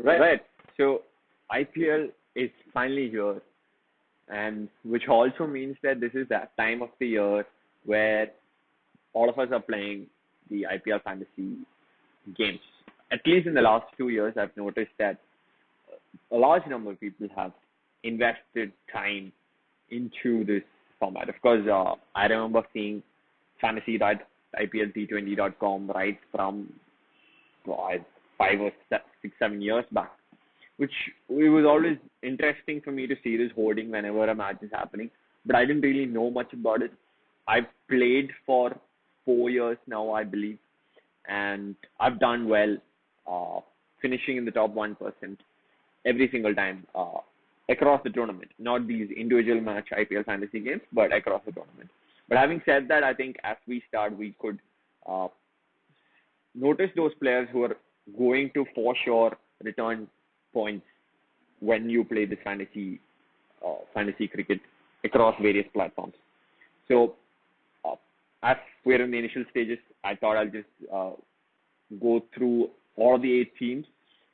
Right. So IPL is finally here, and which also means that this is that time of the year where all of us are playing the IPL fantasy games. At least in the last 2 years, I've noticed that a large number of people have invested time into this format. Of course, I remember seeing fantasy.iplT20.com right from uh, 5 or 6, 7 years back, which it was always interesting for me to see this hoarding whenever a match is happening. But I didn't really know much about it. I've played for 4 years now, I believe, and I've done well, finishing in the top 1% every single time across the tournament. Not these individual match IPL fantasy games, but across the tournament. But having said that, I think as we start, we could uh, notice those players who are going to for sure return points when you play this fantasy cricket across various platforms. So, uh, as we're in the initial stages, I thought I'll just go through all the 8 teams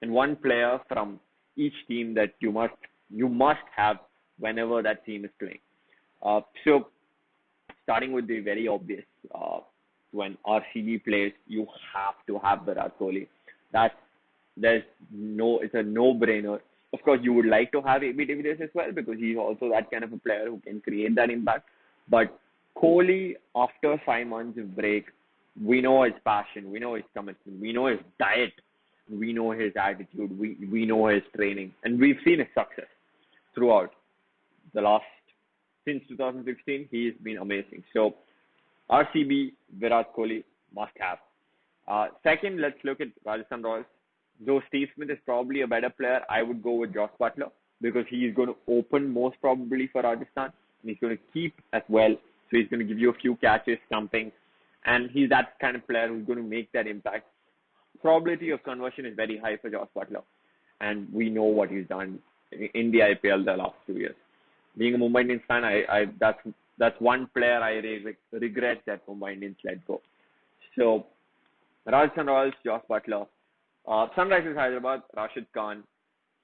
and one player from each team that you must have whenever that team is playing. So starting with the very obvious, when RCB plays, you have to have Virat Kohli. That's it's a no-brainer. Of course, you would like to have AB de Villiers as well because he's also that kind of a player who can create that impact. But Kohli, after 5 months of break, we know his passion, we know his commitment, we know his diet, we know his attitude, we know his training, and we've seen his success throughout the last since 2016. He's been amazing. So RCB, Virat Kohli, must have. Second, let's look at Rajasthan Royals. Though Steve Smith is probably a better player, I would go with Josh Butler because he's going to open most probably for Rajasthan and he's going to keep as well. So he's going to give you a few catches, something, and he's that kind of player who's going to make that impact. Probability of conversion is very high for Josh Butler, and we know what he's done in the IPL the last 2 years. Being a Mumbai Indians fan, that's one player I regret that Mumbai Indians let go. So Rajasthan Royals, Josh Butler. Sunrisers Hyderabad, Rashid Khan.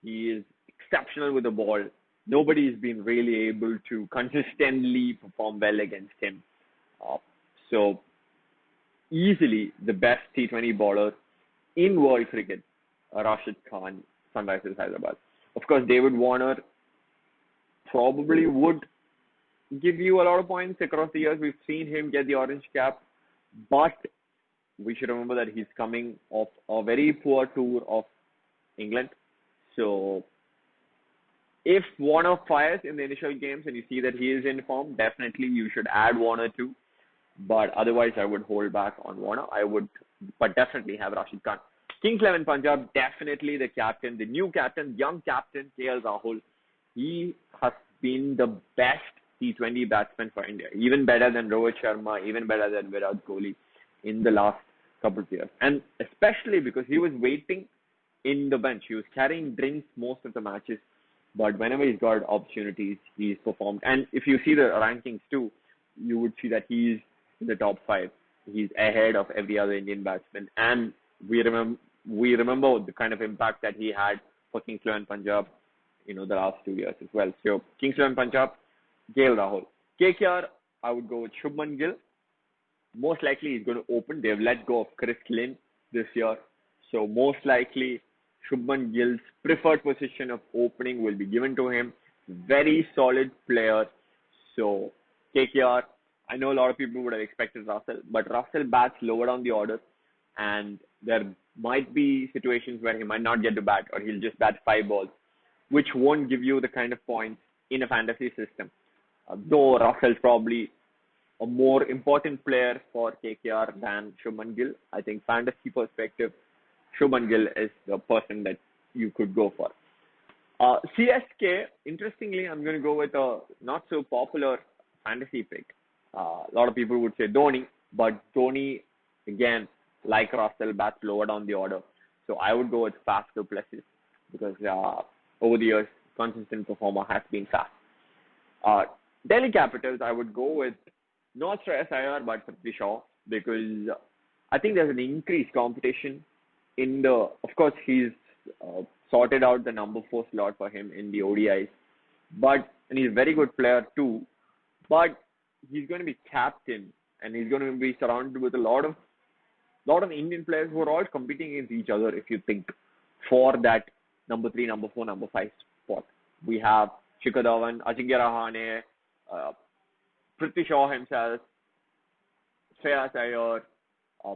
He is exceptional with the ball. Nobody's been really able to consistently perform well against him. Uh, so easily the best T20 bowler in world cricket, Rashid Khan, Sunrisers Hyderabad. Of course, David Warner probably would give you a lot of points across the years. We've seen him get the orange cap, but we should remember that he's coming off a very poor tour of England. So if Warner fires in the initial games and you see that he is in form, definitely you should add Warner too. But otherwise, I would hold back on Warner. I would, but definitely have Rashid Khan. Kings 11 Punjab, definitely the captain, the new captain, young captain, KL Rahul. He has been the best T20 batsman for India, even better than Rohit Sharma, even better than Virat Kohli in the last couple of years. And especially because he was waiting in the bench. He was carrying drinks most of the matches, but whenever he's got opportunities, he's performed. And if you see the rankings too, you would see that he's in the top 5. He's ahead of every other Indian batsman. And we remember the kind of impact that he had for Kings 11 Punjab, the last 2 years as well. So Kings 11 Punjab, KL Rahul. KKR, I would go with Shubman Gill. Most likely he's going to open. They've let go of Chris Lynn this year. So most likely Shubman Gill's preferred position of opening will be given to him. Very solid player. So KKR, I know a lot of people would have expected Russell, but Russell bats lower down the order and there might be situations where he might not get to bat or he'll just bat 5 balls, which won't give you the kind of points in a fantasy system. Though Russell's probably a more important player for KKR than Shubman Gill. I think fantasy perspective, Shubman Gill is the person that you could go for. CSK, interestingly, I'm going to go with a not so popular fantasy pick. A lot of people would say Dhoni, but Dhoni, again, like Russell, bats lower down the order. So I would go with Faf du Plessis because over the years, consistent performer has been Faf. Delhi Capitals, I would go with not Shreyas Iyer, but Prithvi Shaw because I think there's an increased competition of course, he's sorted out the number 4 slot for him in the ODIs. And he's a very good player too. But he's going to be captain, and he's going to be surrounded with a lot of Indian players who are all competing against each other. If you think for that number 3, number 4, number 5 spot, we have Shikhar Dhawan, Ajinkya Rahane, uh, Prithvi Shaw himself, Shreyas Iyer, uh,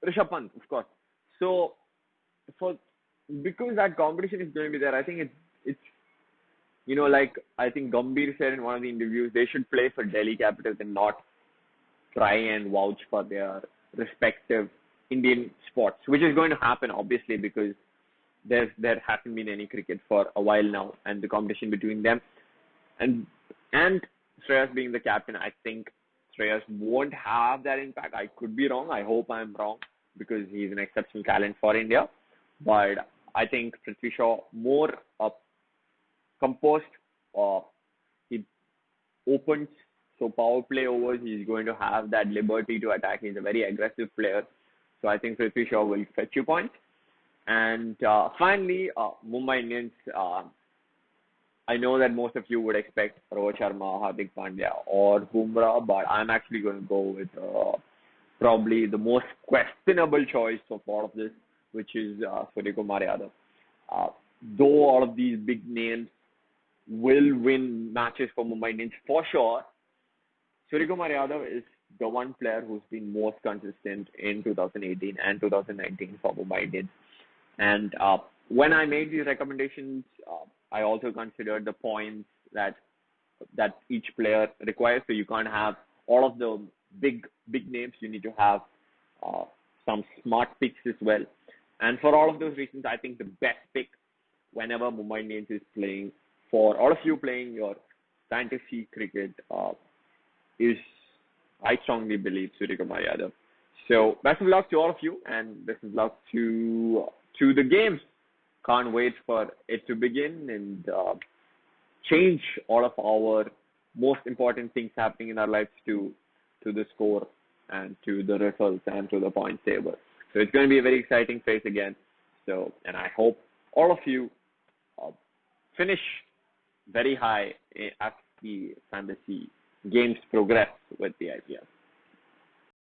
Rishabh Pant, of course. So for because that competition is going to be there, I think it's like I think Gambhir said in one of the interviews, they should play for Delhi Capitals and not try and vouch for their respective Indian spots, which is going to happen obviously because there hasn't been any cricket for a while now, and the competition between them and Shreyas being the captain, I think Shreyas won't have that impact. I could be wrong. I hope I'm wrong because he's an exceptional talent for India. But I think Prithvi Shaw more composed. He opens, so power play overs. He's going to have that liberty to attack. He's a very aggressive player. So I think Prithvi Shaw will fetch you points. And finally, Mumbai Indians. I know that most of you would expect Rohit Sharma, Hardik Pandya, or Bumrah, but I'm actually going to go with probably the most questionable choice of all of this, which is Suryakumar Yadav. Though all of these big names will win matches for Mumbai Indians for sure, Suryakumar Yadav is the one player who's been most consistent in 2018 and 2019 for Mumbai Indians. And when I made these recommendations, I also considered the points that each player requires. So you can't have all of the big names. You need to have some smart picks as well. And for all of those reasons, I think the best pick whenever Mumbai Indians is playing, for all of you playing your fantasy cricket, is, I strongly believe, Suryakumar Yadav. So best of luck to all of you, and best of luck to the games. Can't wait for it to begin and change all of our most important things happening in our lives to the score and to the results and to the point table. So it's going to be a very exciting phase again. So, and I hope all of you finish very high as the fantasy games progress with the IPL.